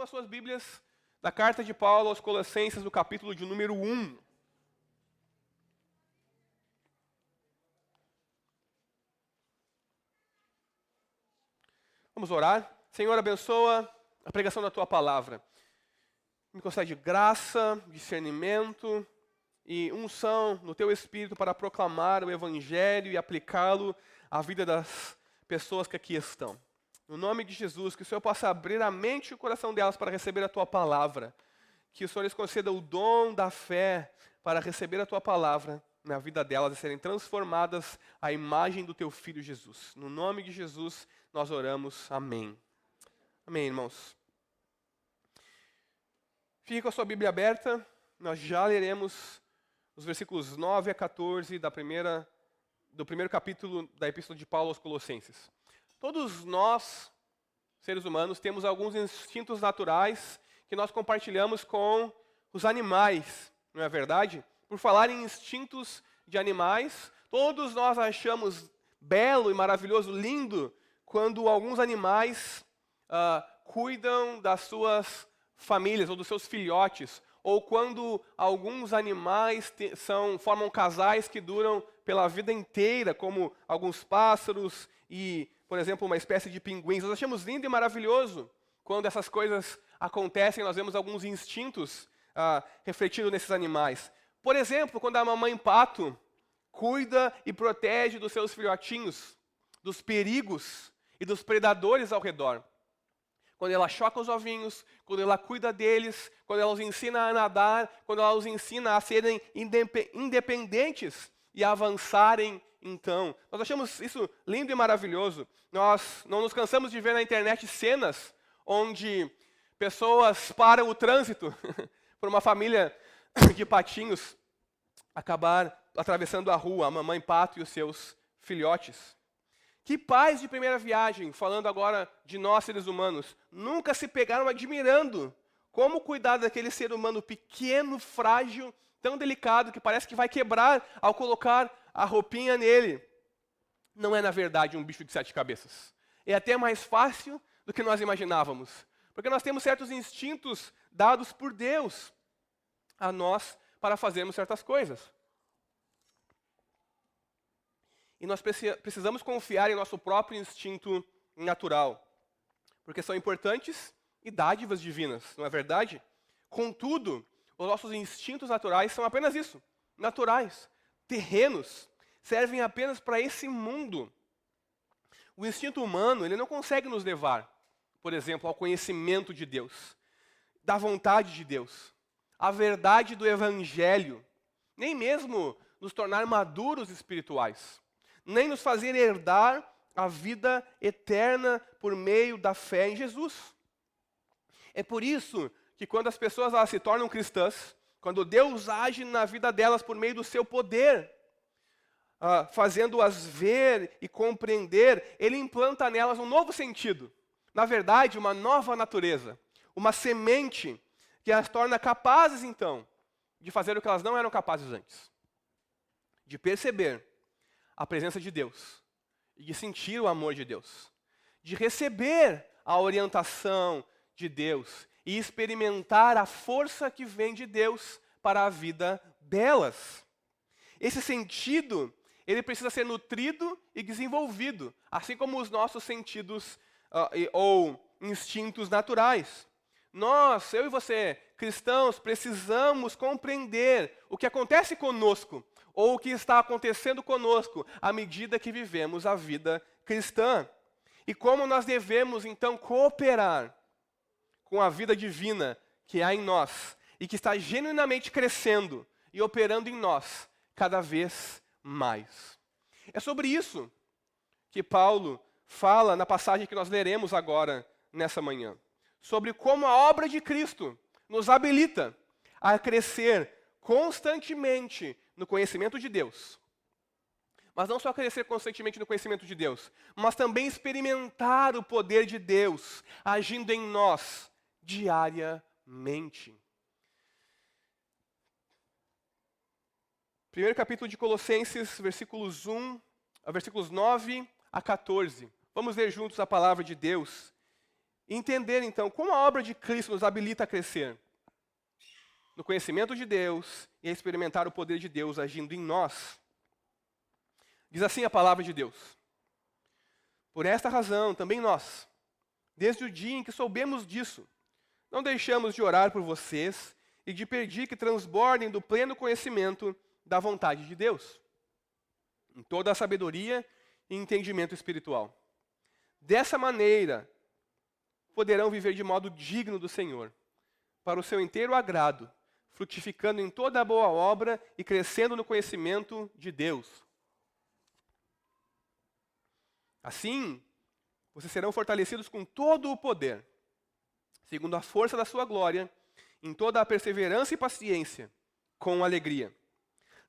Abram as suas Bíblias da carta de Paulo aos Colossenses, no capítulo de número 1. Vamos orar? Senhor, abençoa a pregação da Tua palavra. Me concede graça, discernimento e unção no Teu Espírito para proclamar o Evangelho e aplicá-lo à vida das pessoas que aqui estão. No nome de Jesus, que o Senhor possa abrir a mente e o coração delas para receber a Tua palavra. Que o Senhor lhes conceda o dom da fé para receber a Tua palavra na vida delas e serem transformadas à imagem do Teu Filho Jesus. No nome de Jesus, nós oramos. Amém. Amém, irmãos. Fique com a sua Bíblia aberta. Nós já leremos os versículos 9 a 14 do primeiro capítulo da Epístola de Paulo aos Colossenses. Todos nós, seres humanos, temos alguns instintos naturais que nós compartilhamos com os animais, não é verdade? Por falar em instintos de animais, todos nós achamos belo e maravilhoso, lindo, quando alguns animais cuidam das suas famílias ou dos seus filhotes, ou quando alguns animais formam casais que duram pela vida inteira, como alguns pássaros e, por exemplo, uma espécie de pinguins. Nós achamos lindo e maravilhoso quando essas coisas acontecem, nós vemos alguns instintos refletidos nesses animais. Por exemplo, quando a mamãe pato cuida e protege dos seus filhotinhos, dos perigos e dos predadores ao redor. Quando ela choca os ovinhos, quando ela cuida deles, quando ela os ensina a nadar, quando ela os ensina a serem independentes e a avançarem, então. Nós achamos isso lindo e maravilhoso. Nós não nos cansamos de ver na internet cenas onde pessoas param o trânsito por uma família de patinhos acabar atravessando a rua, a mamãe pato e os seus filhotes. Que pais de primeira viagem, falando agora de nós seres humanos, nunca se pegaram admirando como cuidar daquele ser humano pequeno, frágil, tão delicado, que parece que vai quebrar ao colocar a roupinha nele. Não é, na verdade, um bicho de 7 cabeças. É até mais fácil do que nós imaginávamos. Porque nós temos certos instintos dados por Deus a nós para fazermos certas coisas. E nós precisamos confiar em nosso próprio instinto natural, porque são importantes e dádivas divinas, não é verdade? Contudo, os nossos instintos naturais são apenas isso, naturais, terrenos, servem apenas para esse mundo. O instinto humano, ele não consegue nos levar, por exemplo, ao conhecimento de Deus, da vontade de Deus, à verdade do Evangelho, nem mesmo nos tornar maduros espirituais, nem nos fazer herdar a vida eterna por meio da fé em Jesus. É por isso que quando as pessoas se tornam cristãs, quando Deus age na vida delas por meio do seu poder, fazendo-as ver e compreender, Ele implanta nelas um novo sentido. Na verdade, uma nova natureza, uma semente que as torna capazes, então, de fazer o que elas não eram capazes antes. De perceber a presença de Deus e de sentir o amor de Deus, de receber a orientação de Deus e experimentar a força que vem de Deus para a vida delas. Esse sentido, ele precisa ser nutrido e desenvolvido, assim como os nossos sentidos ou instintos naturais. Nós, eu e você, cristãos, precisamos compreender o que acontece conosco, ou o que está acontecendo conosco à medida que vivemos a vida cristã. E como nós devemos, então, cooperar com a vida divina que há em nós e que está genuinamente crescendo e operando em nós cada vez mais. É sobre isso que Paulo fala na passagem que nós leremos agora, nessa manhã. Sobre como a obra de Cristo nos habilita a crescer constantemente no conhecimento de Deus. Mas não só crescer constantemente no conhecimento de Deus, mas também experimentar o poder de Deus agindo em nós diariamente. Primeiro capítulo de Colossenses, versículos 9 a 14. Vamos ler juntos a palavra de Deus e entender, então, como a obra de Cristo nos habilita a crescer no conhecimento de Deus e a experimentar o poder de Deus agindo em nós. Diz assim a palavra de Deus: por esta razão, também nós, desde o dia em que soubemos disso, não deixamos de orar por vocês e de pedir que transbordem do pleno conhecimento da vontade de Deus, em toda a sabedoria e entendimento espiritual. Dessa maneira, poderão viver de modo digno do Senhor, para o seu inteiro agrado, frutificando em toda a boa obra e crescendo no conhecimento de Deus. Assim, vocês serão fortalecidos com todo o poder, segundo a força da sua glória, em toda a perseverança e paciência, com alegria,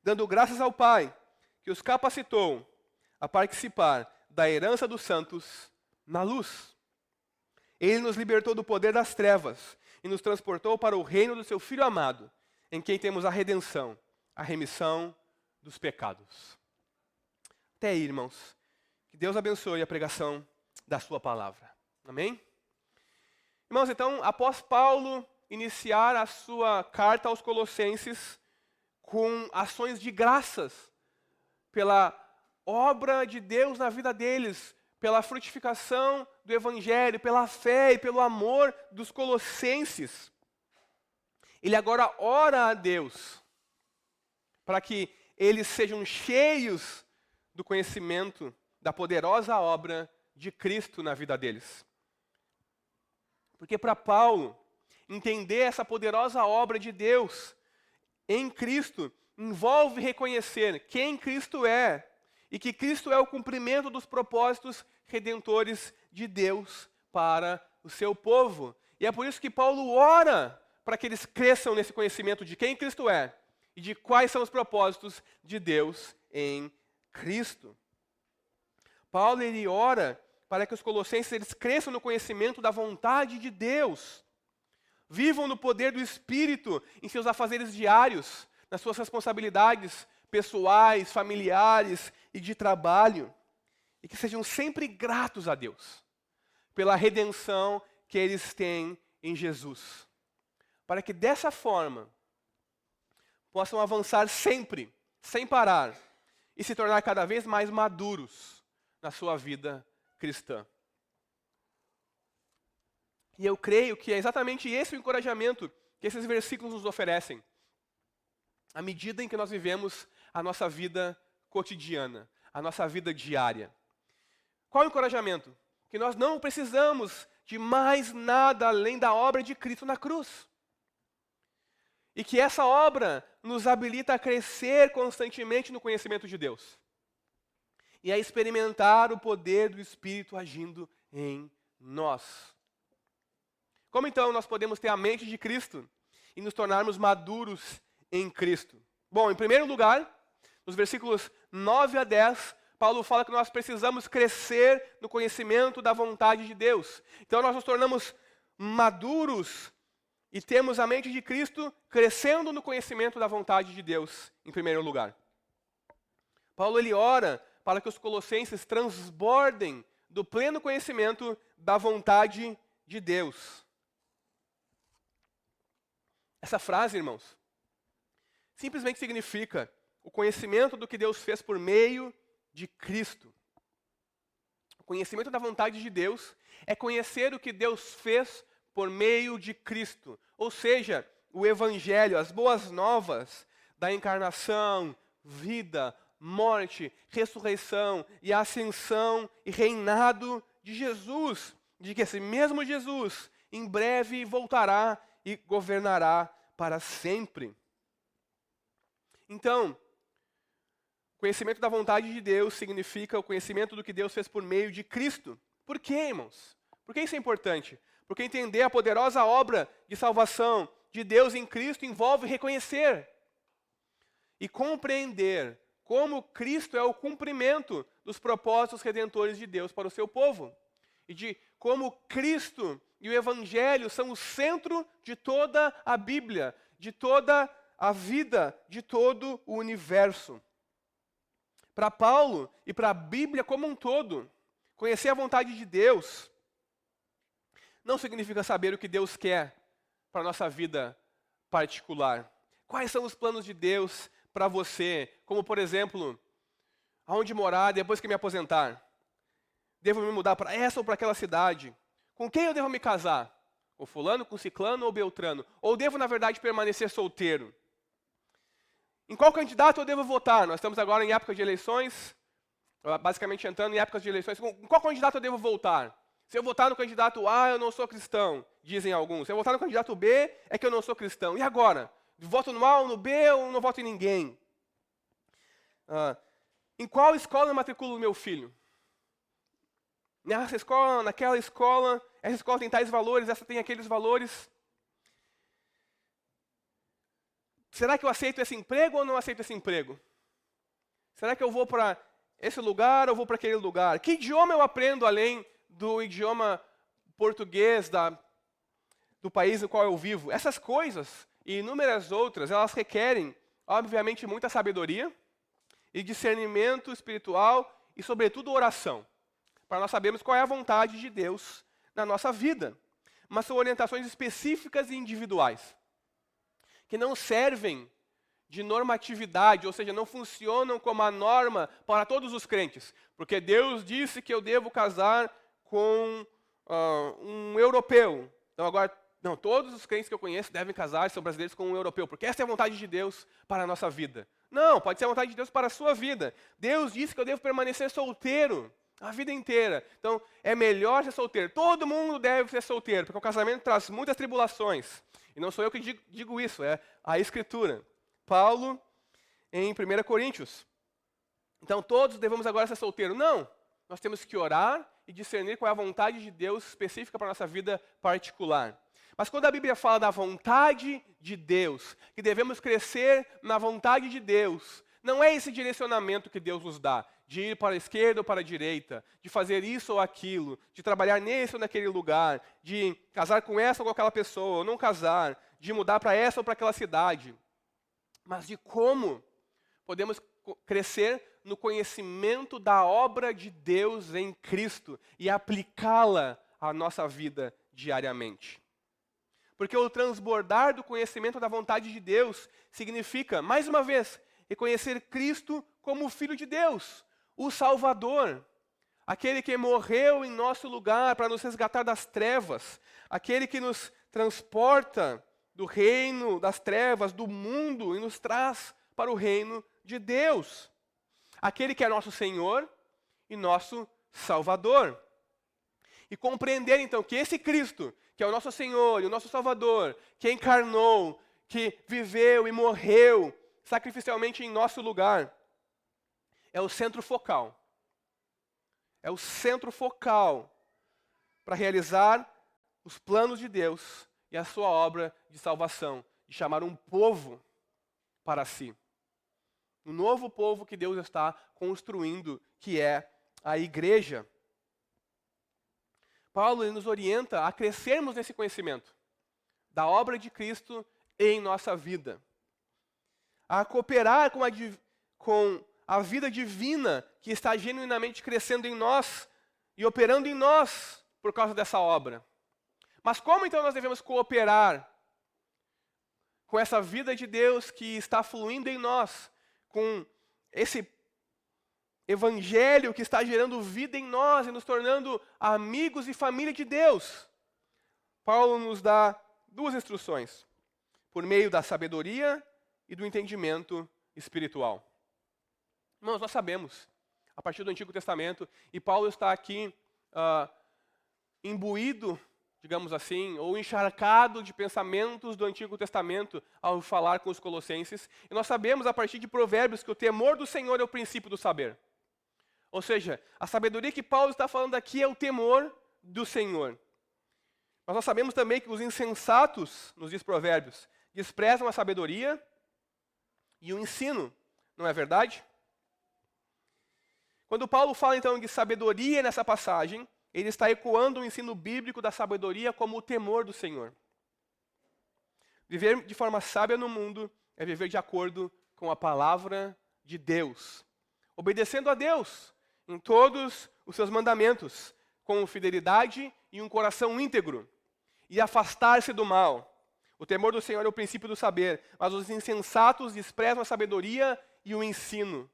dando graças ao Pai, que os capacitou a participar da herança dos santos na luz. Ele nos libertou do poder das trevas e nos transportou para o reino do seu Filho amado, em quem temos a redenção, a remissão dos pecados. Até aí, irmãos. Que Deus abençoe a pregação da sua palavra. Amém? Irmãos, então, após Paulo iniciar a sua carta aos Colossenses com ações de graças pela obra de Deus na vida deles, pela frutificação do Evangelho, pela fé e pelo amor dos colossenses, ele agora ora a Deus para que eles sejam cheios do conhecimento da poderosa obra de Cristo na vida deles. Porque para Paulo, entender essa poderosa obra de Deus em Cristo envolve reconhecer quem Cristo é e que Cristo é o cumprimento dos propósitos redentores de Deus para o seu povo. E é por isso que Paulo ora para que eles cresçam nesse conhecimento de quem Cristo é e de quais são os propósitos de Deus em Cristo. Paulo, ele ora para que os colossenses eles cresçam no conhecimento da vontade de Deus, vivam no poder do Espírito em seus afazeres diários, nas suas responsabilidades pessoais, familiares e de trabalho, e que sejam sempre gratos a Deus pela redenção que eles têm em Jesus, para que dessa forma possam avançar sempre, sem parar, e se tornar cada vez mais maduros na sua vida cristã. E eu creio que é exatamente esse o encorajamento que esses versículos nos oferecem, à medida em que nós vivemos a nossa vida cotidiana, a nossa vida diária. Qual o encorajamento? Que nós não precisamos de mais nada além da obra de Cristo na cruz. E que essa obra nos habilita a crescer constantemente no conhecimento de Deus. E a experimentar o poder do Espírito agindo em nós. Como então nós podemos ter a mente de Cristo e nos tornarmos maduros em Cristo? Bom, em primeiro lugar, nos versículos 9 a 10, Paulo fala que nós precisamos crescer no conhecimento da vontade de Deus. Então nós nos tornamos maduros e temos a mente de Cristo crescendo no conhecimento da vontade de Deus, em primeiro lugar. Paulo, ele ora para que os colossenses transbordem do pleno conhecimento da vontade de Deus. Essa frase, irmãos, simplesmente significa o conhecimento do que Deus fez por meio de Cristo. O conhecimento da vontade de Deus é conhecer o que Deus fez por meio de Cristo. Ou seja, o Evangelho, as boas novas da encarnação, vida, morte, ressurreição e ascensão e reinado de Jesus. De que esse mesmo Jesus em breve voltará e governará para sempre. Então, conhecimento da vontade de Deus significa o conhecimento do que Deus fez por meio de Cristo. Por quê, irmãos? Por que isso é importante? Porque entender a poderosa obra de salvação de Deus em Cristo envolve reconhecer e compreender como Cristo é o cumprimento dos propósitos redentores de Deus para o seu povo. E de como Cristo e o Evangelho são o centro de toda a Bíblia, de toda a vida, de todo o universo. Para Paulo e para a Bíblia como um todo, conhecer a vontade de Deus não significa saber o que Deus quer para a nossa vida particular. Quais são os planos de Deus para você? Como, por exemplo, aonde morar depois que me aposentar? Devo me mudar para essa ou para aquela cidade? Com quem eu devo me casar? Com fulano, com ciclano ou beltrano? Ou devo, na verdade, permanecer solteiro? Em qual candidato eu devo votar? Nós estamos agora em época de eleições, basicamente entrando em épocas de eleições. Em qual candidato eu devo votar? Se eu votar no candidato A, eu não sou cristão, dizem alguns. Se eu votar no candidato B, é que eu não sou cristão. E agora? Voto no A ou no B ou não voto em ninguém? Em qual escola eu matriculo o meu filho? Nessa escola, naquela escola, essa escola tem tais valores, essa tem aqueles valores. Será que eu aceito esse emprego ou não aceito esse emprego? Será que eu vou para esse lugar ou vou para aquele lugar? Que idioma eu aprendo além do idioma português do país no qual eu vivo? Essas coisas e inúmeras outras, elas requerem, obviamente, muita sabedoria e discernimento espiritual e, sobretudo, oração, para nós sabermos qual é a vontade de Deus na nossa vida. Mas são orientações específicas e individuais, que não servem de normatividade, ou seja, não funcionam como a norma para todos os crentes. Porque Deus disse que eu devo casar com um europeu. Então agora, não, todos os crentes que eu conheço devem casar, são brasileiros, com um europeu, porque essa é a vontade de Deus para a nossa vida. Não, pode ser a vontade de Deus para a sua vida. Deus disse que eu devo permanecer solteiro a vida inteira. Então, é melhor ser solteiro. Todo mundo deve ser solteiro, porque o casamento traz muitas tribulações. E não sou eu que digo isso, é a Escritura. Paulo, em 1 Coríntios. Então, todos devemos agora ser solteiros. Não, nós temos que orar e discernir qual é a vontade de Deus específica para a nossa vida particular. Mas quando a Bíblia fala da vontade de Deus, que devemos crescer na vontade de Deus, não é esse direcionamento que Deus nos dá, de ir para a esquerda ou para a direita, de fazer isso ou aquilo, de trabalhar nesse ou naquele lugar, de casar com essa ou com aquela pessoa, ou não casar, de mudar para essa ou para aquela cidade, mas de como podemos crescer no conhecimento da obra de Deus em Cristo e aplicá-la à nossa vida diariamente. Porque o transbordar do conhecimento da vontade de Deus significa, mais uma vez, reconhecer Cristo como o Filho de Deus, o Salvador, aquele que morreu em nosso lugar para nos resgatar das trevas, aquele que nos transporta do reino das trevas, do mundo, e nos traz para o reino de Deus, aquele que é nosso Senhor e nosso Salvador. E compreender então que esse Cristo, que é o nosso Senhor e o nosso Salvador, que encarnou, que viveu e morreu sacrificialmente em nosso lugar, é o centro focal. É o centro focal para realizar os planos de Deus e a sua obra de salvação, de chamar um povo para si. Um novo povo que Deus está construindo, que é a igreja. Paulo nos orienta a crescermos nesse conhecimento da obra de Cristo em nossa vida, a cooperar com a vida divina que está genuinamente crescendo em nós e operando em nós por causa dessa obra. Mas como então nós devemos cooperar com essa vida de Deus que está fluindo em nós, com esse evangelho que está gerando vida em nós e nos tornando amigos e família de Deus? Paulo nos dá duas instruções, por meio da sabedoria e do entendimento espiritual. Irmãos, nós sabemos, a partir do Antigo Testamento, e Paulo está aqui imbuído, digamos assim, ou encharcado de pensamentos do Antigo Testamento ao falar com os colossenses, e nós sabemos a partir de Provérbios que o temor do Senhor é o princípio do saber. Ou seja, a sabedoria que Paulo está falando aqui é o temor do Senhor. Mas nós sabemos também que os insensatos, nos diz Provérbios, desprezam a sabedoria e o ensino, não é verdade? Quando Paulo fala então de sabedoria nessa passagem, ele está ecoando o ensino bíblico da sabedoria como o temor do Senhor. Viver de forma sábia no mundo é viver de acordo com a palavra de Deus, obedecendo a Deus em todos os seus mandamentos, com fidelidade e um coração íntegro, e afastar-se do mal. O temor do Senhor é o princípio do saber, mas os insensatos desprezam a sabedoria e o ensino.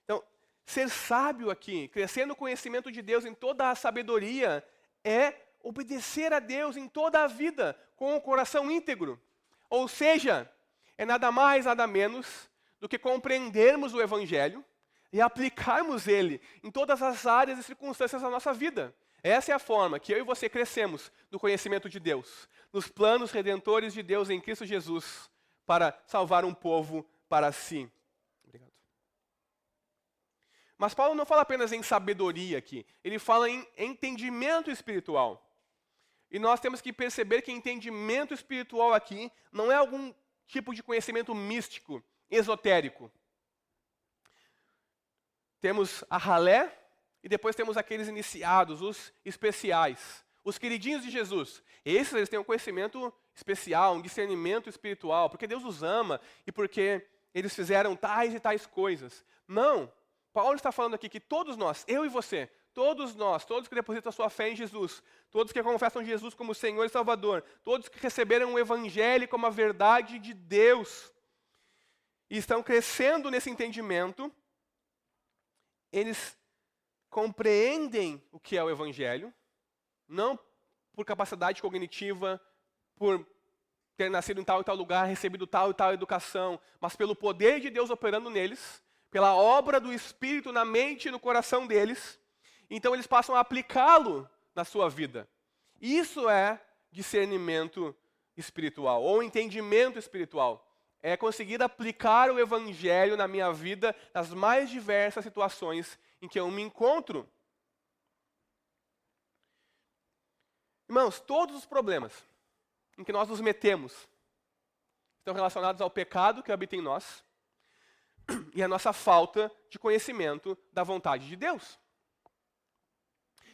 Então, ser sábio aqui, crescer no conhecimento de Deus em toda a sabedoria, é obedecer a Deus em toda a vida, com o coração íntegro. Ou seja, é nada mais, nada menos do que compreendermos o Evangelho e aplicarmos ele em todas as áreas e circunstâncias da nossa vida. Essa é a forma que eu e você crescemos no conhecimento de Deus, nos planos redentores de Deus em Cristo Jesus, para salvar um povo para si. Obrigado. Mas Paulo não fala apenas em sabedoria aqui, ele fala em entendimento espiritual. E nós temos que perceber que entendimento espiritual aqui não é algum tipo de conhecimento místico, esotérico. Temos a ralé e depois temos aqueles iniciados, os especiais, os queridinhos de Jesus. Esses eles têm um conhecimento especial, um discernimento espiritual, porque Deus os ama e porque eles fizeram tais e tais coisas. Não, Paulo está falando aqui que todos nós, eu e você, todos nós, todos que depositam a sua fé em Jesus, todos que confessam Jesus como Senhor e Salvador, todos que receberam o Evangelho como a verdade de Deus, e estão crescendo nesse entendimento, eles compreendem o que é o Evangelho, não por capacidade cognitiva, por ter nascido em tal e tal lugar, recebido tal e tal educação, mas pelo poder de Deus operando neles, pela obra do Espírito na mente e no coração deles, então eles passam a aplicá-lo na sua vida. Isso é discernimento espiritual, ou entendimento espiritual. É conseguir aplicar o Evangelho na minha vida, nas mais diversas situações em que eu me encontro. Irmãos, todos os problemas em que nós nos metemos estão relacionados ao pecado que habita em nós e a nossa falta de conhecimento da vontade de Deus.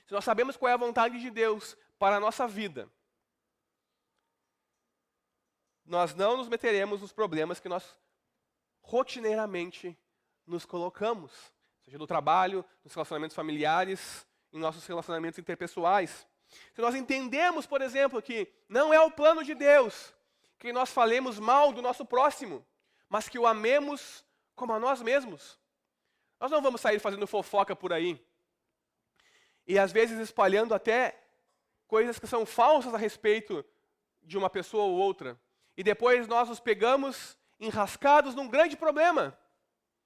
Se nós sabemos qual é a vontade de Deus para a nossa vida, nós não nos meteremos nos problemas que nós rotineiramente nos colocamos, seja no trabalho, nos relacionamentos familiares, em nossos relacionamentos interpessoais. Se nós entendemos, por exemplo, que não é o plano de Deus que nós falemos mal do nosso próximo, mas que o amemos como a nós mesmos, nós não vamos sair fazendo fofoca por aí e às vezes espalhando até coisas que são falsas a respeito de uma pessoa ou outra. E depois nós nos pegamos enrascados num grande problema.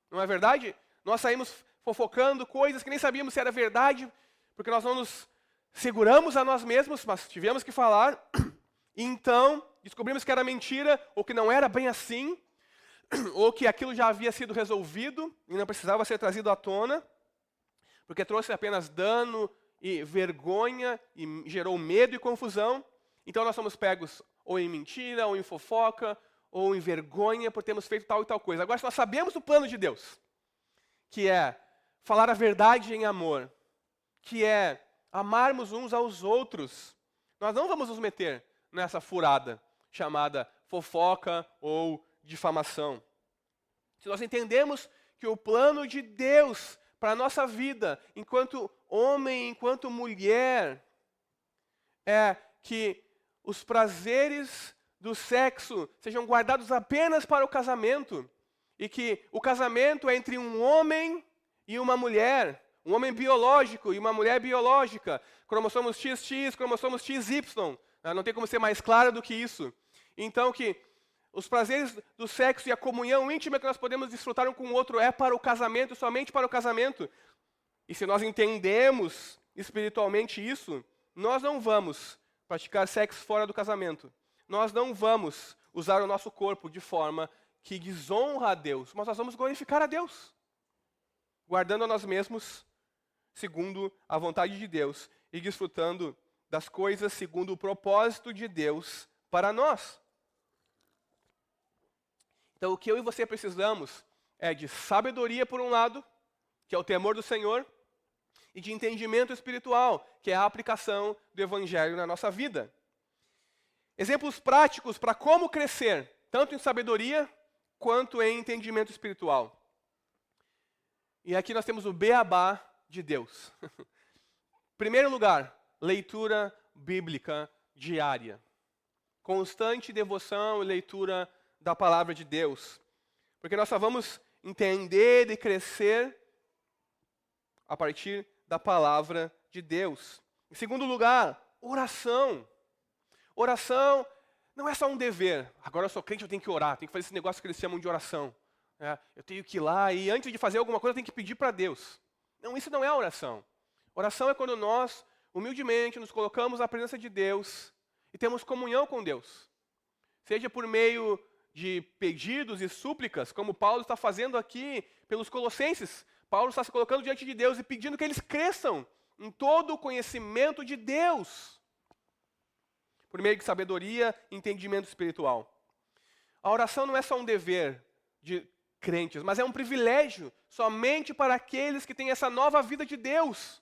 Não é verdade? Nós saímos fofocando coisas que nem sabíamos se era verdade, porque nós não nos seguramos a nós mesmos, mas tivemos que falar. E então, descobrimos que era mentira, ou que não era bem assim, ou que aquilo já havia sido resolvido e não precisava ser trazido à tona, porque trouxe apenas dano e vergonha e gerou medo e confusão. Então nós somos pegos ou em mentira, ou em fofoca, ou em vergonha por termos feito tal e tal coisa. Agora, se nós sabemos o plano de Deus, que é falar a verdade em amor, que é amarmos uns aos outros, nós não vamos nos meter nessa furada chamada fofoca ou difamação. Se nós entendemos que o plano de Deus para a nossa vida, enquanto homem, enquanto mulher, é que os prazeres do sexo sejam guardados apenas para o casamento, e que o casamento é entre um homem e uma mulher, um homem biológico e uma mulher biológica, cromossomos XX, cromossomos XY, não tem como ser mais claro do que isso. Então que os prazeres do sexo e a comunhão íntima que nós podemos desfrutar um com o outro é para o casamento, somente para o casamento. E se nós entendemos espiritualmente isso, nós não vamos praticar sexo fora do casamento. Nós não vamos usar o nosso corpo de forma que desonra a Deus, mas nós vamos glorificar a Deus, guardando a nós mesmos segundo a vontade de Deus e desfrutando das coisas segundo o propósito de Deus para nós. Então, o que eu e você precisamos é de sabedoria, por um lado, que é o temor do Senhor, e de entendimento espiritual, que é a aplicação do Evangelho na nossa vida. Exemplos práticos para como crescer, tanto em sabedoria quanto em entendimento espiritual. E aqui nós temos o beabá de Deus. Primeiro lugar, leitura bíblica diária. Constante devoção e leitura da palavra de Deus. Porque nós só vamos entender e crescer a partir da palavra de Deus. Em segundo lugar, oração. Oração não é só um dever. Agora eu sou crente, eu tenho que orar, tenho que fazer esse negócio que eles chamam de oração. Eu tenho que ir lá e antes de fazer alguma coisa eu tenho que pedir para Deus. Não, isso não é oração. Oração é quando nós, humildemente, nos colocamos na presença de Deus e temos comunhão com Deus. Seja por meio de pedidos e súplicas, como Paulo está fazendo aqui pelos Colossenses. Paulo está se colocando diante de Deus e pedindo que eles cresçam em todo o conhecimento de Deus, por meio de sabedoria e entendimento espiritual. A oração não é só um dever de crentes, mas é um privilégio somente para aqueles que têm essa nova vida de Deus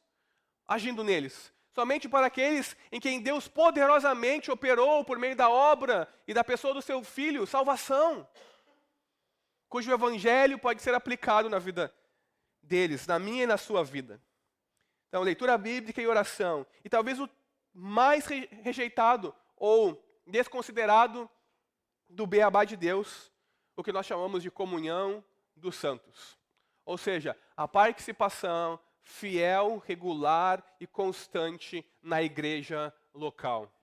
agindo neles. Somente para aqueles em quem Deus poderosamente operou por meio da obra e da pessoa do seu Filho, salvação, cujo evangelho pode ser aplicado na vida deles, na minha e na sua vida. Então, leitura bíblica e oração. E talvez o mais rejeitado ou desconsiderado do beabá de Deus, o que nós chamamos de comunhão dos santos. Ou seja, a participação fiel, regular e constante na igreja local.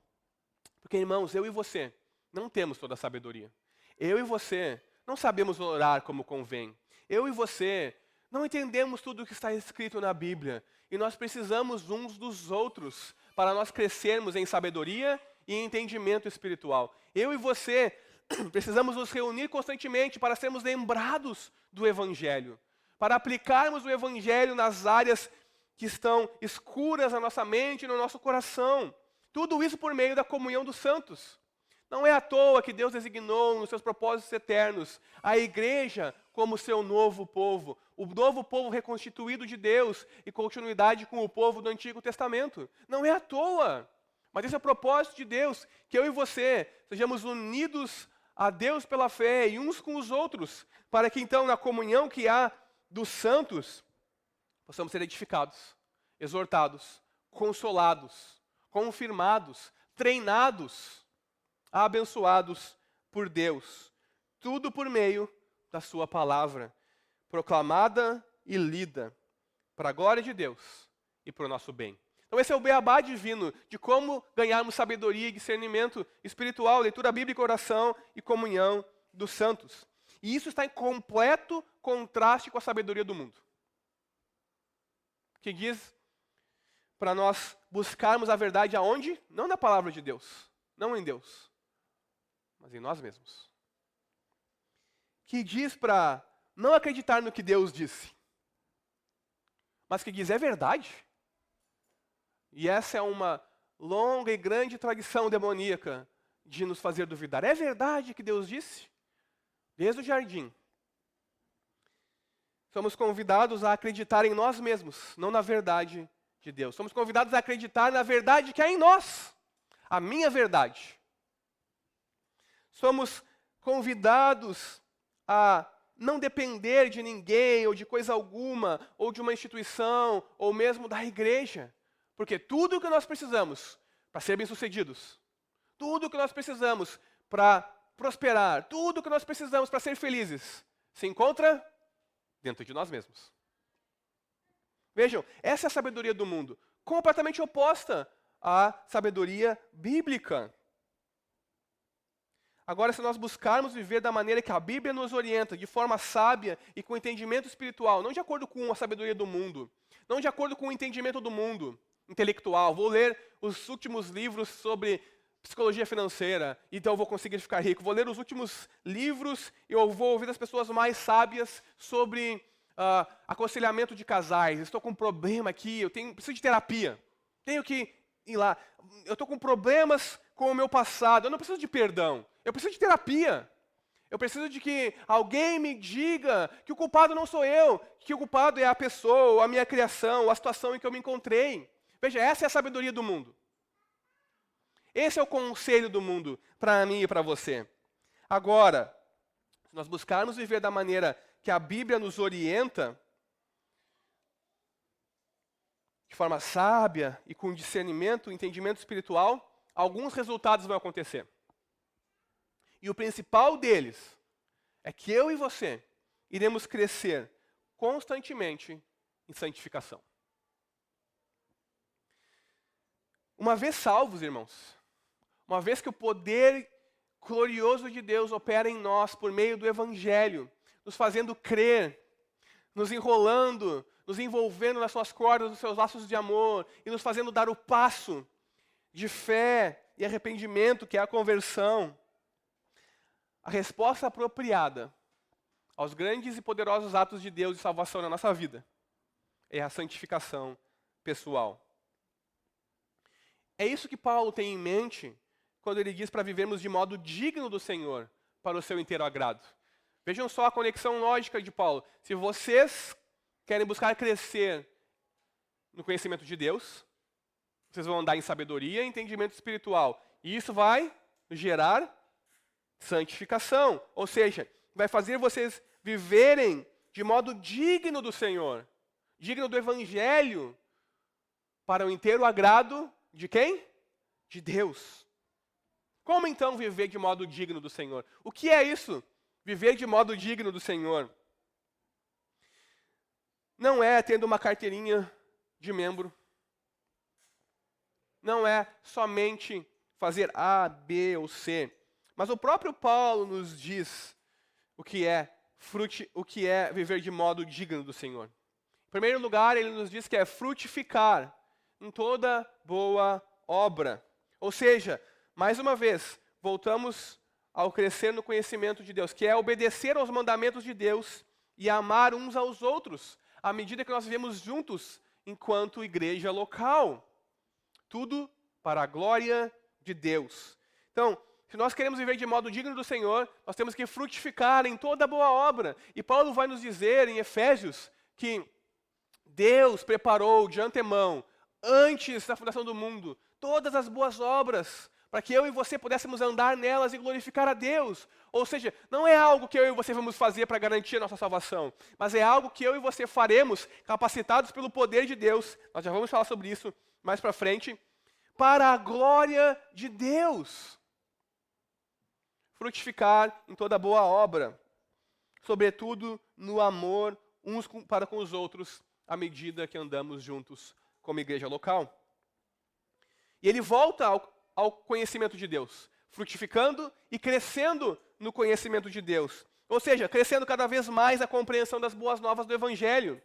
Porque, irmãos, eu e você não temos toda a sabedoria. Eu e você não sabemos orar como convém. Eu e você não entendemos tudo o que está escrito na Bíblia. E nós precisamos uns dos outros para nós crescermos em sabedoria e entendimento espiritual. Eu e você precisamos nos reunir constantemente para sermos lembrados do Evangelho, para aplicarmos o Evangelho nas áreas que estão escuras na nossa mente e no nosso coração. Tudo isso por meio da comunhão dos santos. Não é à toa que Deus designou nos seus propósitos eternos a igreja como seu novo povo, o novo povo reconstituído de Deus e continuidade com o povo do Antigo Testamento. Não é à toa, mas esse é o propósito de Deus, que eu e você sejamos unidos a Deus pela fé e uns com os outros, para que então na comunhão que há dos santos, possamos ser edificados, exortados, consolados, confirmados, treinados, abençoados por Deus. Tudo por meio da sua palavra, proclamada e lida, para a glória de Deus e para o nosso bem. Então esse é o beabá divino, de como ganharmos sabedoria e discernimento espiritual, leitura bíblica, oração e comunhão dos santos. E isso está em completo contraste com a sabedoria do mundo, que diz para nós buscarmos a verdade aonde? Não na palavra de Deus, não em Deus, mas em nós mesmos. Que diz para não acreditar no que Deus disse, mas que diz é verdade. E essa é uma longa e grande tradição demoníaca de nos fazer duvidar. É verdade que Deus disse? Desde o jardim. Somos convidados a acreditar em nós mesmos, não na verdade de Deus. Somos convidados a acreditar na verdade que há em nós, a minha verdade. Somos convidados a não depender de ninguém, ou de coisa alguma, ou de uma instituição, ou mesmo da igreja. Porque tudo o que nós precisamos para ser bem-sucedidos, tudo o que nós precisamos para prosperar, tudo o que nós precisamos para ser felizes, se encontra dentro de nós mesmos. Vejam, essa é a sabedoria do mundo, completamente oposta à sabedoria bíblica. Agora, se nós buscarmos viver da maneira que a Bíblia nos orienta, de forma sábia e com entendimento espiritual, não de acordo com a sabedoria do mundo, não de acordo com o entendimento do mundo intelectual, vou ler os últimos livros sobre psicologia financeira, então eu vou conseguir ficar rico. Vou ler os últimos livros e eu vou ouvir das pessoas mais sábias sobre aconselhamento de casais. Estou com um problema aqui, preciso de terapia. Tenho que ir lá. Eu estou com problemas com o meu passado. Eu não preciso de perdão. Eu preciso de terapia. Eu preciso de que alguém me diga que o culpado não sou eu, que o culpado é a pessoa, a minha criação, a situação em que eu me encontrei. Veja, essa é a sabedoria do mundo. Esse é o conselho do mundo para mim e para você. Agora, se nós buscarmos viver da maneira que a Bíblia nos orienta, de forma sábia e com discernimento, entendimento espiritual, alguns resultados vão acontecer. E o principal deles é que eu e você iremos crescer constantemente em santificação. Uma vez salvos, irmãos, uma vez que o poder glorioso de Deus opera em nós por meio do Evangelho, nos fazendo crer, nos enrolando, nos envolvendo nas suas cordas, nos seus laços de amor, e nos fazendo dar o passo de fé e arrependimento, que é a conversão. A resposta apropriada aos grandes e poderosos atos de Deus de salvação na nossa vida é a santificação pessoal. É isso que Paulo tem em mente quando ele diz para vivermos de modo digno do Senhor, para o seu inteiro agrado. Vejam só a conexão lógica de Paulo. Se vocês querem buscar crescer no conhecimento de Deus, vocês vão andar em sabedoria e entendimento espiritual. E isso vai gerar santificação. Ou seja, vai fazer vocês viverem de modo digno do Senhor, digno do Evangelho, para o inteiro agrado de quem? De Deus. Como então viver de modo digno do Senhor? O que é isso? Viver de modo digno do Senhor. Não é tendo uma carteirinha de membro. Não é somente fazer A, B ou C. Mas o próprio Paulo nos diz o que é viver de modo digno do Senhor. Em primeiro lugar, ele nos diz que é frutificar em toda boa obra. Ou seja, mais uma vez, voltamos ao crescer no conhecimento de Deus, que é obedecer aos mandamentos de Deus e amar uns aos outros, à medida que nós vivemos juntos enquanto igreja local. Tudo para a glória de Deus. Então, se nós queremos viver de modo digno do Senhor, nós temos que frutificar em toda boa obra. E Paulo vai nos dizer em Efésios que Deus preparou de antemão, antes da fundação do mundo, todas as boas obras, para que eu e você pudéssemos andar nelas e glorificar a Deus. Ou seja, não é algo que eu e você vamos fazer para garantir a nossa salvação, mas é algo que eu e você faremos, capacitados pelo poder de Deus. Nós já vamos falar sobre isso mais para frente. Para a glória de Deus. Frutificar em toda boa obra, sobretudo no amor uns para com os outros, à medida que andamos juntos como igreja local. E ele volta ao conhecimento de Deus, frutificando e crescendo no conhecimento de Deus. Ou seja, crescendo cada vez mais a compreensão das boas novas do Evangelho.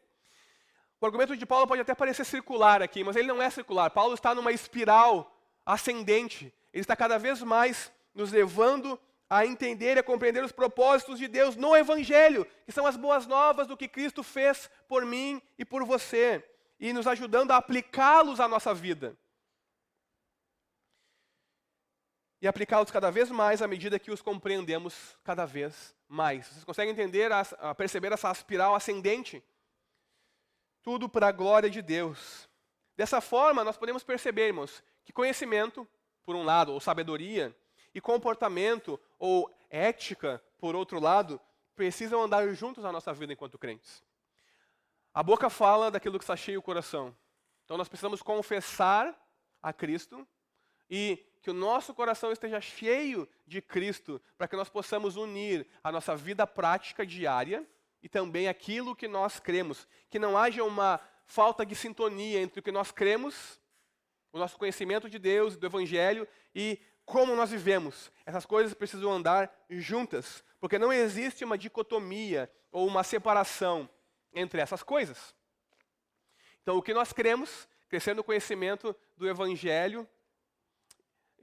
O argumento de Paulo pode até parecer circular aqui, mas ele não é circular. Paulo está numa espiral ascendente. Ele está cada vez mais nos levando a entender e a compreender os propósitos de Deus no Evangelho, que são as boas novas do que Cristo fez por mim e por você, e nos ajudando a aplicá-los à nossa vida. E aplicá-los cada vez mais à medida que os compreendemos cada vez mais. Vocês conseguem entender, perceber essa espiral ascendente? Tudo para a glória de Deus. Dessa forma, nós podemos perceber, irmãos, que conhecimento, por um lado, ou sabedoria, e comportamento ou ética, por outro lado, precisam andar juntos na nossa vida enquanto crentes. A boca fala daquilo que está cheio o coração. Então nós precisamos confessar a Cristo e que o nosso coração esteja cheio de Cristo, para que nós possamos unir a nossa vida prática diária e também aquilo que nós cremos. Que não haja uma falta de sintonia entre o que nós cremos, o nosso conhecimento de Deus, do Evangelho, e como nós vivemos. Essas coisas precisam andar juntas, porque não existe uma dicotomia ou uma separação entre essas coisas. Então, o que nós cremos, crescendo no conhecimento do Evangelho,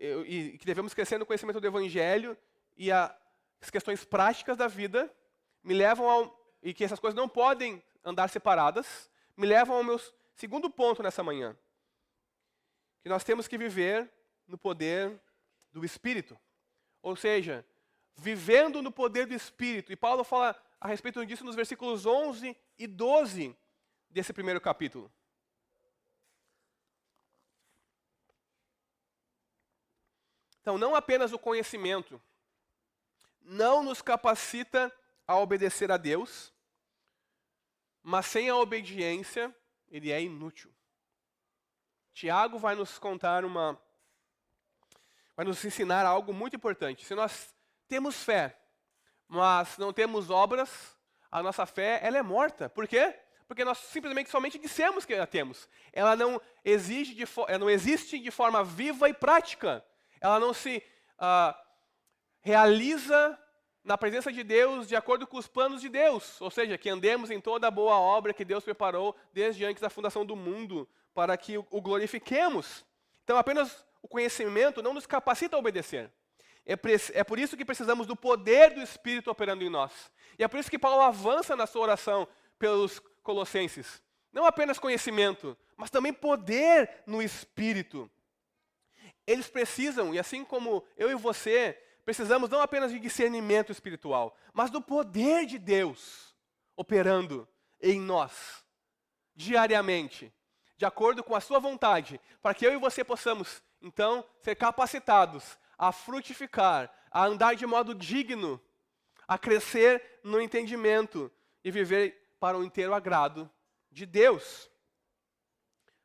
e que devemos crescer no conhecimento do Evangelho e as questões práticas da vida, me levam e que essas coisas não podem andar separadas, me levam ao meu segundo ponto nessa manhã. Que nós temos que viver no poder do Espírito. Ou seja, vivendo no poder do Espírito. E Paulo fala a respeito disso nos versículos 11 e 12 desse primeiro capítulo. Então, não apenas o conhecimento não nos capacita a obedecer a Deus, mas sem a obediência, ele é inútil. Tiago vai nos contar vai nos ensinar algo muito importante. Se nós temos fé, mas não temos obras, a nossa fé, ela é morta. Por quê? Porque nós simplesmente somente dissemos que a temos. Ela não existe de forma viva e prática. Ela não se realiza na presença de Deus de acordo com os planos de Deus. Ou seja, que andemos em toda a boa obra que Deus preparou desde antes da fundação do mundo, para que o glorifiquemos. Então, apenas o conhecimento não nos capacita a obedecer. É por isso que precisamos do poder do Espírito operando em nós. E é por isso que Paulo avança na sua oração pelos colossenses. Não apenas conhecimento, mas também poder no Espírito. Eles precisam, e assim como eu e você, precisamos não apenas de discernimento espiritual, mas do poder de Deus operando em nós, diariamente, de acordo com a sua vontade, para que eu e você possamos, então, ser capacitados a frutificar, a andar de modo digno, a crescer no entendimento e viver para o inteiro agrado de Deus.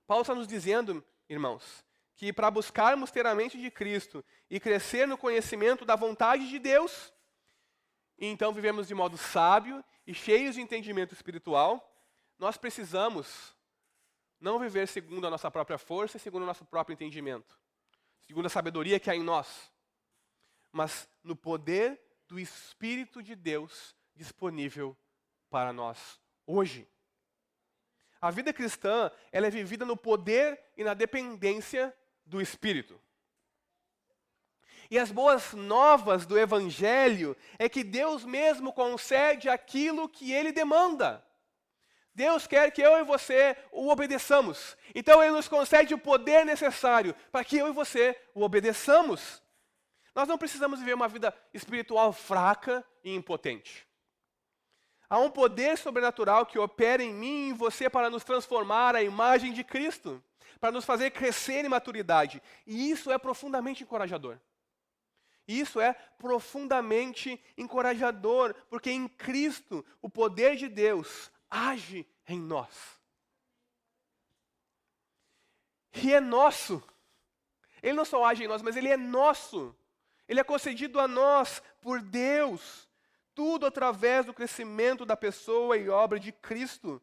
Paulo está nos dizendo, irmãos, que para buscarmos ter a mente de Cristo e crescer no conhecimento da vontade de Deus, e então vivemos de modo sábio e cheios de entendimento espiritual, nós precisamos não viver segundo a nossa própria força e segundo o nosso próprio entendimento, segundo a sabedoria que há em nós, mas no poder do Espírito de Deus disponível para nós hoje. A vida cristã, ela é vivida no poder e na dependência do Espírito. E as boas novas do Evangelho é que Deus mesmo concede aquilo que Ele demanda. Deus quer que eu e você o obedeçamos. Então Ele nos concede o poder necessário para que eu e você o obedeçamos. Nós não precisamos viver uma vida espiritual fraca e impotente. Há um poder sobrenatural que opera em mim e em você para nos transformar à imagem de Cristo, para nos fazer crescer em maturidade. E isso é profundamente encorajador. Isso é profundamente encorajador, porque em Cristo o poder de Deus age em nós. E é nosso. Ele não só age em nós, mas ele é nosso. Ele é concedido a nós por Deus. Tudo através do crescimento da pessoa e obra de Cristo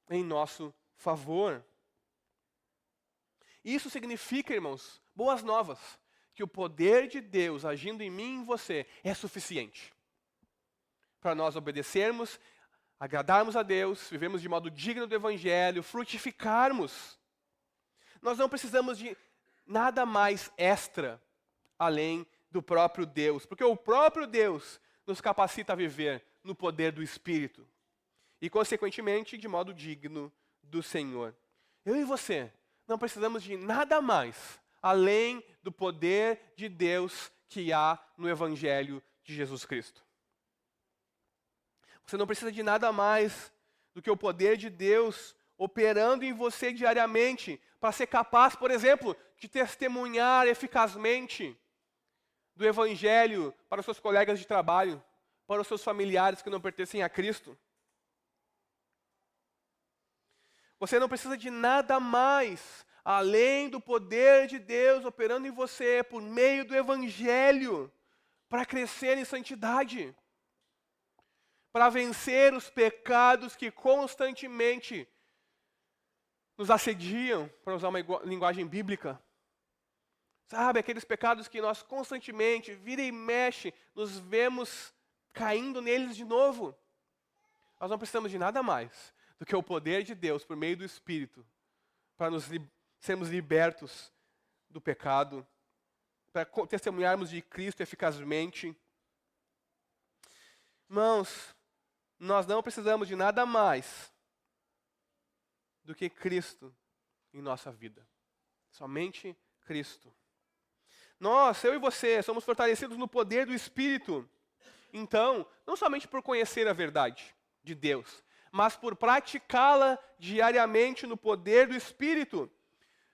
em nosso favor. Isso significa, irmãos, boas novas, que o poder de Deus agindo em mim e em você é suficiente para nós obedecermos, agradarmos a Deus, vivemos de modo digno do Evangelho, frutificarmos. Nós não precisamos de nada mais extra além do próprio Deus, porque o próprio Deus nos capacita a viver no poder do Espírito e, consequentemente, de modo digno do Senhor. Eu e você não precisamos de nada mais além do poder de Deus que há no Evangelho de Jesus Cristo. Você não precisa de nada mais do que o poder de Deus operando em você diariamente para ser capaz, por exemplo, de testemunhar eficazmente do Evangelho para os seus colegas de trabalho, para os seus familiares que não pertencem a Cristo. Você não precisa de nada mais além do poder de Deus operando em você por meio do Evangelho para crescer em santidade, para vencer os pecados que constantemente nos assediam, para usar uma linguagem bíblica. Sabe, aqueles pecados que nós constantemente, vira e mexe, nos vemos caindo neles de novo. Nós não precisamos de nada mais do que o poder de Deus por meio do Espírito para sermos libertos do pecado, para testemunharmos de Cristo eficazmente. Irmãos, nós não precisamos de nada mais do que Cristo em nossa vida. Somente Cristo. Nós, eu e você, somos fortalecidos no poder do Espírito. Então, não somente por conhecer a verdade de Deus, mas por praticá-la diariamente no poder do Espírito.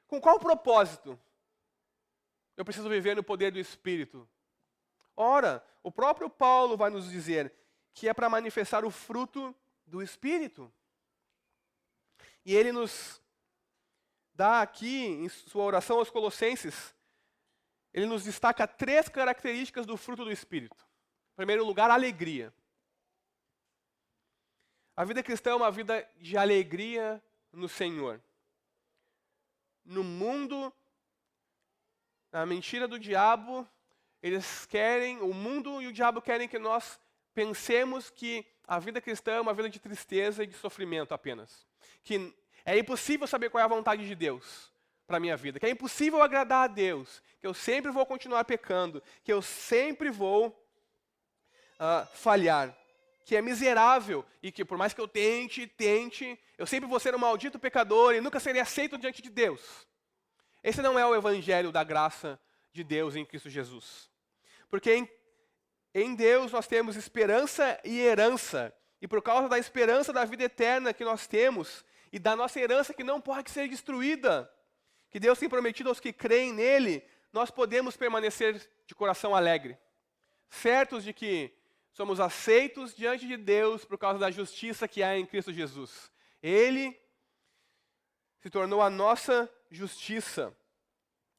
Com qual propósito eu preciso viver no poder do Espírito? Ora, o próprio Paulo vai nos dizer que é para manifestar o fruto do Espírito. E ele nos dá aqui, em sua oração aos Colossenses, ele nos destaca 3 características do fruto do Espírito. Em primeiro lugar, alegria. A vida cristã é uma vida de alegria no Senhor. No mundo, na mentira do diabo, o mundo e o diabo querem que nós pensemos que a vida cristã é uma vida de tristeza e de sofrimento apenas. Que é impossível saber qual é a vontade de Deus para a minha vida. Que é impossível agradar a Deus. Que eu sempre vou continuar pecando. Que eu sempre vou falhar. Que é miserável e que por mais que eu tente, eu sempre vou ser um maldito pecador e nunca serei aceito diante de Deus. Esse não é o evangelho da graça de Deus em Cristo Jesus. Porque em Deus nós temos esperança e herança. E por causa da esperança da vida eterna que nós temos, e da nossa herança que não pode ser destruída, que Deus tem prometido aos que creem nele, nós podemos permanecer de coração alegre, certos de que somos aceitos diante de Deus por causa da justiça que há em Cristo Jesus. Ele se tornou a nossa justiça,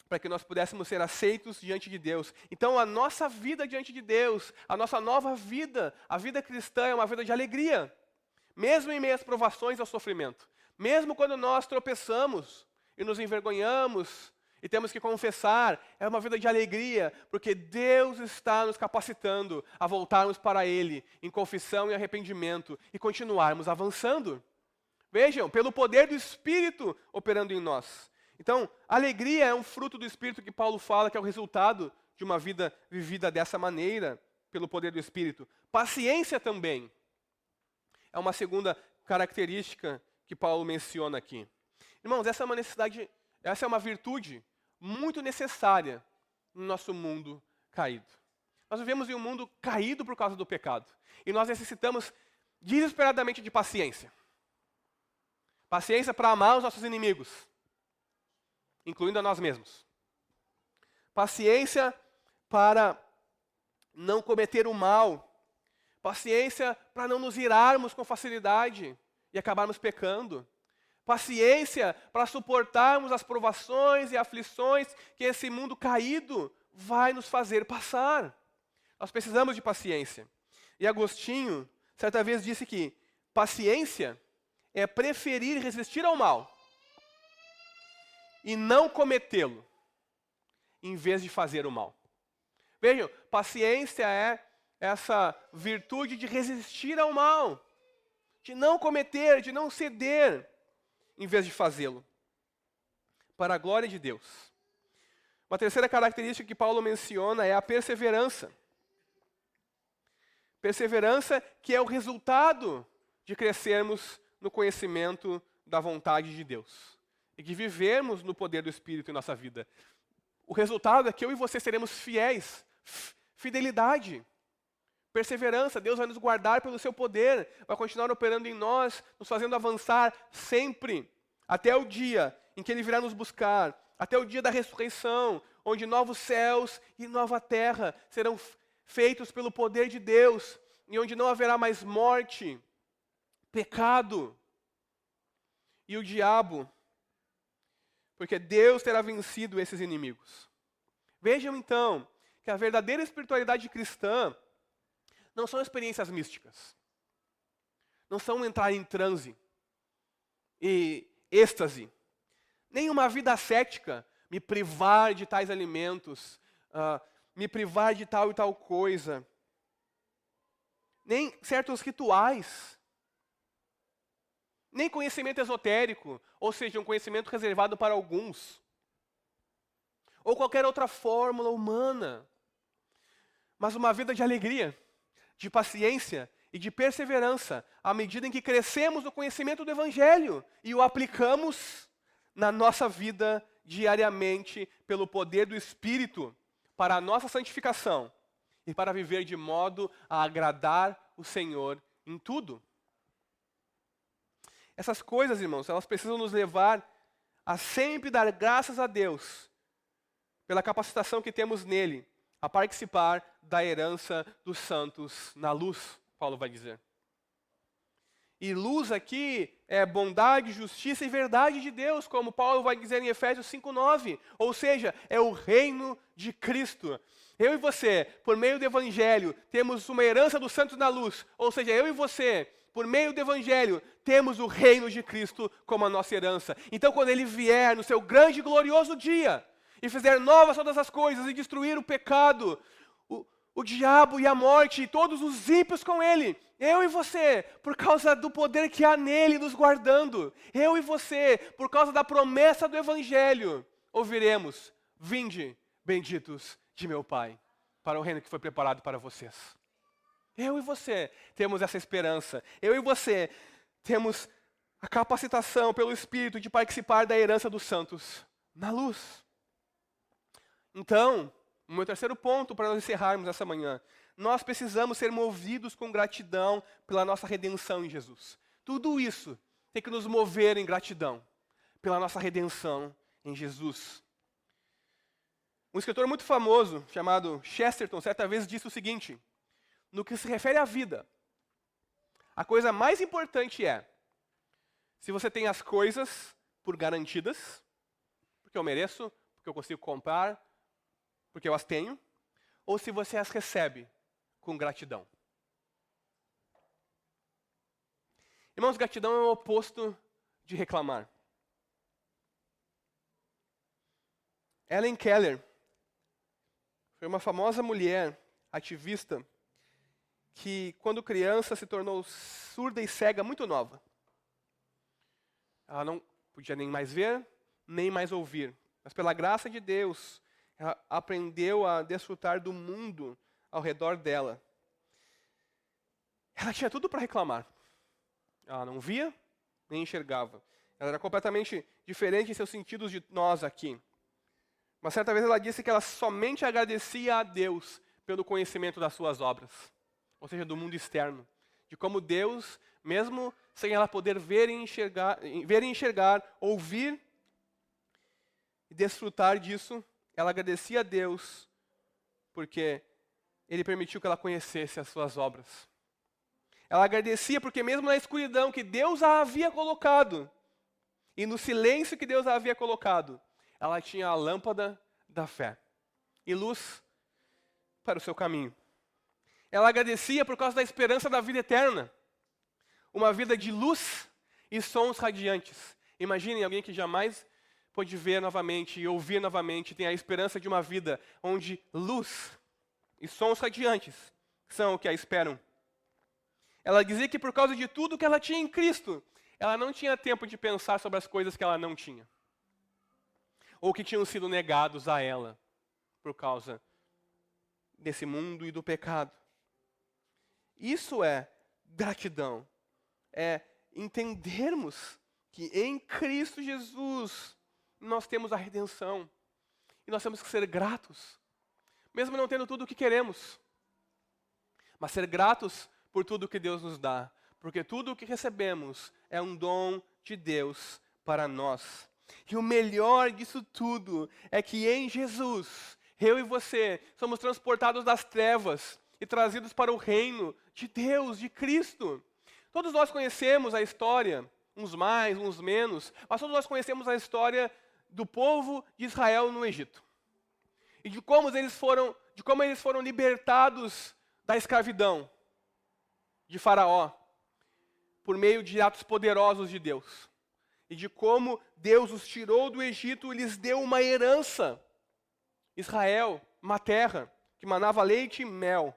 para que nós pudéssemos ser aceitos diante de Deus. Então, a nossa vida diante de Deus, a nossa nova vida, a vida cristã é uma vida de alegria. Mesmo em meio às provações e ao sofrimento. Mesmo quando nós tropeçamos e nos envergonhamos e temos que confessar, é uma vida de alegria, porque Deus está nos capacitando a voltarmos para Ele em confissão e arrependimento e continuarmos avançando. Vejam, pelo poder do Espírito operando em nós. Então, alegria é um fruto do Espírito que Paulo fala que é o resultado de uma vida vivida dessa maneira, pelo poder do Espírito. Paciência também é uma segunda característica que Paulo menciona aqui. Irmãos, essa é uma virtude muito necessária no nosso mundo caído. Nós vivemos em um mundo caído por causa do pecado. E nós necessitamos desesperadamente de paciência. Paciência para amar os nossos inimigos, incluindo a nós mesmos. Paciência para não cometer o mal. Paciência para não nos irarmos com facilidade e acabarmos pecando. Paciência para suportarmos as provações e aflições que esse mundo caído vai nos fazer passar. Nós precisamos de paciência. E Agostinho, certa vez, disse que paciência é preferir resistir ao mal e não cometê-lo, em vez de fazer o mal. Vejam, paciência é essa virtude de resistir ao mal, de não cometer, de não ceder, em vez de fazê-lo, para a glória de Deus. Uma terceira característica que Paulo menciona é a perseverança. Perseverança que é o resultado de crescermos no conhecimento da vontade de Deus e de vivermos no poder do Espírito em nossa vida. O resultado é que eu e você seremos fiéis, fidelidade, perseverança. Deus vai nos guardar pelo seu poder, vai continuar operando em nós, nos fazendo avançar sempre, até o dia em que Ele virá nos buscar, até o dia da ressurreição, onde novos céus e nova terra serão feitos pelo poder de Deus, e onde não haverá mais morte, pecado e o diabo, porque Deus terá vencido esses inimigos. Vejam então que a verdadeira espiritualidade cristã não são experiências místicas, não são entrar em transe e êxtase, nem uma vida ascética, me privar de tais alimentos, me privar de tal e tal coisa, nem certos rituais, nem conhecimento esotérico, ou seja, um conhecimento reservado para alguns, ou qualquer outra fórmula humana, mas uma vida de alegria, de paciência e de perseverança, à medida em que crescemos no conhecimento do Evangelho e o aplicamos na nossa vida diariamente pelo poder do Espírito para a nossa santificação e para viver de modo a agradar o Senhor em tudo. Essas coisas, irmãos, elas precisam nos levar a sempre dar graças a Deus pela capacitação que temos nele a participar da herança dos santos na luz, Paulo vai dizer. E luz aqui é bondade, justiça e verdade de Deus, como Paulo vai dizer em Efésios 5:9. Ou seja, é o reino de Cristo. Eu e você, por meio do Evangelho, temos uma herança dos santos na luz. Ou seja, eu e você, por meio do Evangelho, temos o reino de Cristo como a nossa herança. Então, quando Ele vier no seu grande e glorioso dia, e fizer novas todas as coisas, e destruir o pecado, o diabo e a morte, e todos os ímpios com Ele, eu e você, por causa do poder que há nele nos guardando, eu e você, por causa da promessa do Evangelho, ouviremos: vinde, benditos de meu Pai, para o reino que foi preparado para vocês. Eu e você temos essa esperança. Eu e você temos a capacitação pelo Espírito de participar da herança dos santos na luz. Então, o meu terceiro ponto para nós encerrarmos essa manhã: nós precisamos ser movidos com gratidão pela nossa redenção em Jesus. Tudo isso tem que nos mover em gratidão pela nossa redenção em Jesus. Um escritor muito famoso, chamado Chesterton, certa vez disse o seguinte: no que se refere à vida, a coisa mais importante é se você tem as coisas por garantidas, porque eu mereço, porque eu consigo comprar, porque eu as tenho, ou se você as recebe com gratidão. Irmãos, gratidão é o oposto de reclamar. Helen Keller foi uma famosa mulher ativista que, quando criança, se tornou surda e cega muito nova. Ela não podia nem mais ver, nem mais ouvir. Mas pela graça de Deus, ela aprendeu a desfrutar do mundo ao redor dela. Ela tinha tudo para reclamar. Ela não via, nem enxergava. Ela era completamente diferente em seus sentidos de nós aqui. Mas certa vez ela disse que ela somente agradecia a Deus pelo conhecimento das suas obras. Ou seja, do mundo externo. De como Deus, mesmo sem ela poder ver e enxergar, ouvir e desfrutar disso, ela agradecia a Deus porque Ele permitiu que ela conhecesse as suas obras. Ela agradecia porque mesmo na escuridão que Deus a havia colocado, e no silêncio que Deus a havia colocado, ela tinha a lâmpada da fé e luz para o seu caminho. Ela agradecia por causa da esperança da vida eterna. Uma vida de luz e sons radiantes. Imaginem alguém que jamais pôde ver novamente e ouvir novamente, tem a esperança de uma vida onde luz e sons radiantes são o que a esperam. Ela dizia que por causa de tudo que ela tinha em Cristo, ela não tinha tempo de pensar sobre as coisas que ela não tinha. Ou que tinham sido negados a ela por causa desse mundo e do pecado. Isso é gratidão. É entendermos que em Cristo Jesus nós temos a redenção. E nós temos que ser gratos, mesmo não tendo tudo o que queremos. Mas ser gratos por tudo que Deus nos dá. Porque tudo o que recebemos é um dom de Deus para nós. E o melhor disso tudo é que em Jesus, eu e você somos transportados das trevas e trazidos para o reino de Deus, de Cristo. Todos nós conhecemos a história, uns mais, uns menos, mas todos nós conhecemos a história do povo de Israel no Egito. E de como eles foram libertados da escravidão de Faraó, por meio de atos poderosos de Deus. E de como Deus os tirou do Egito e lhes deu uma herança. Israel, uma terra que manava leite e mel.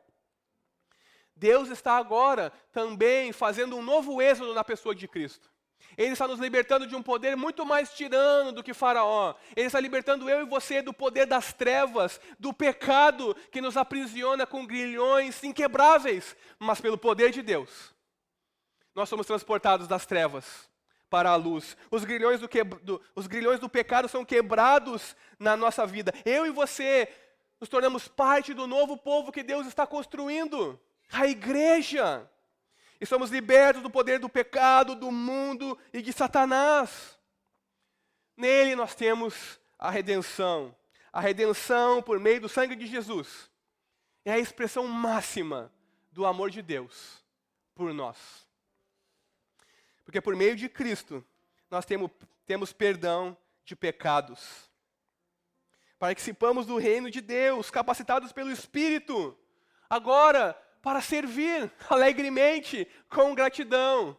Deus está agora também fazendo um novo êxodo na pessoa de Cristo. Ele está nos libertando de um poder muito mais tirano do que Faraó. Ele está libertando eu e você do poder das trevas, do pecado que nos aprisiona com grilhões inquebráveis. Mas pelo poder de Deus, nós somos transportados das trevas para a luz. Os grilhões do pecado são quebrados na nossa vida. Eu e você nos tornamos parte do novo povo que Deus está construindo, a igreja. E somos libertos do poder do pecado, do mundo e de Satanás. Nele nós temos a redenção. A redenção por meio do sangue de Jesus é a expressão máxima do amor de Deus por nós. Porque por meio de Cristo, nós temos perdão de pecados. Participamos do reino de Deus, capacitados pelo Espírito, agora para servir alegremente, com gratidão,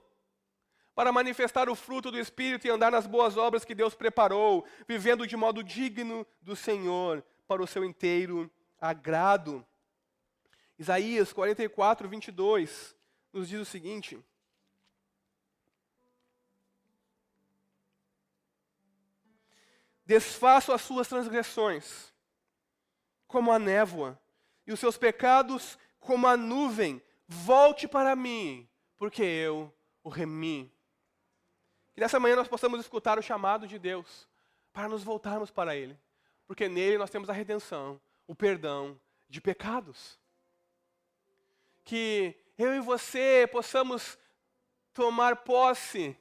para manifestar o fruto do Espírito e andar nas boas obras que Deus preparou, vivendo de modo digno do Senhor, para o seu inteiro agrado. Isaías 44, 22, nos diz o seguinte: desfaço as suas transgressões como a névoa, e os seus pecados como a nuvem. Volte para mim, porque eu o remi. Que nessa manhã nós possamos escutar o chamado de Deus para nos voltarmos para Ele, porque nele nós temos a redenção, o perdão de pecados. Que eu e você possamos tomar posse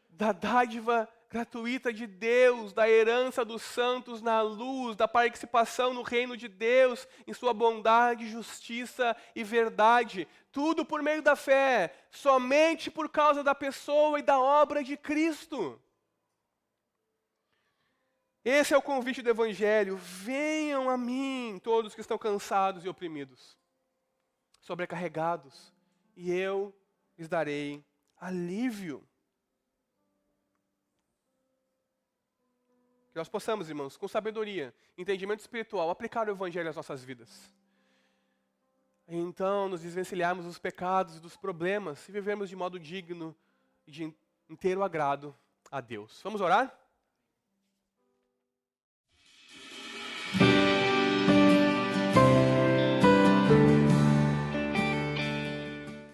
da dádiva gratuita de Deus, da herança dos santos na luz, da participação no reino de Deus, em sua bondade, justiça e verdade. Tudo por meio da fé, somente por causa da pessoa e da obra de Cristo. Esse é o convite do Evangelho. Venham a mim, todos que estão cansados e oprimidos, sobrecarregados, e eu lhes darei alívio. Que nós possamos, irmãos, com sabedoria, entendimento espiritual, aplicar o Evangelho às nossas vidas. E então nos desvencilharmos dos pecados e dos problemas e vivermos de modo digno e de inteiro agrado a Deus. Vamos orar?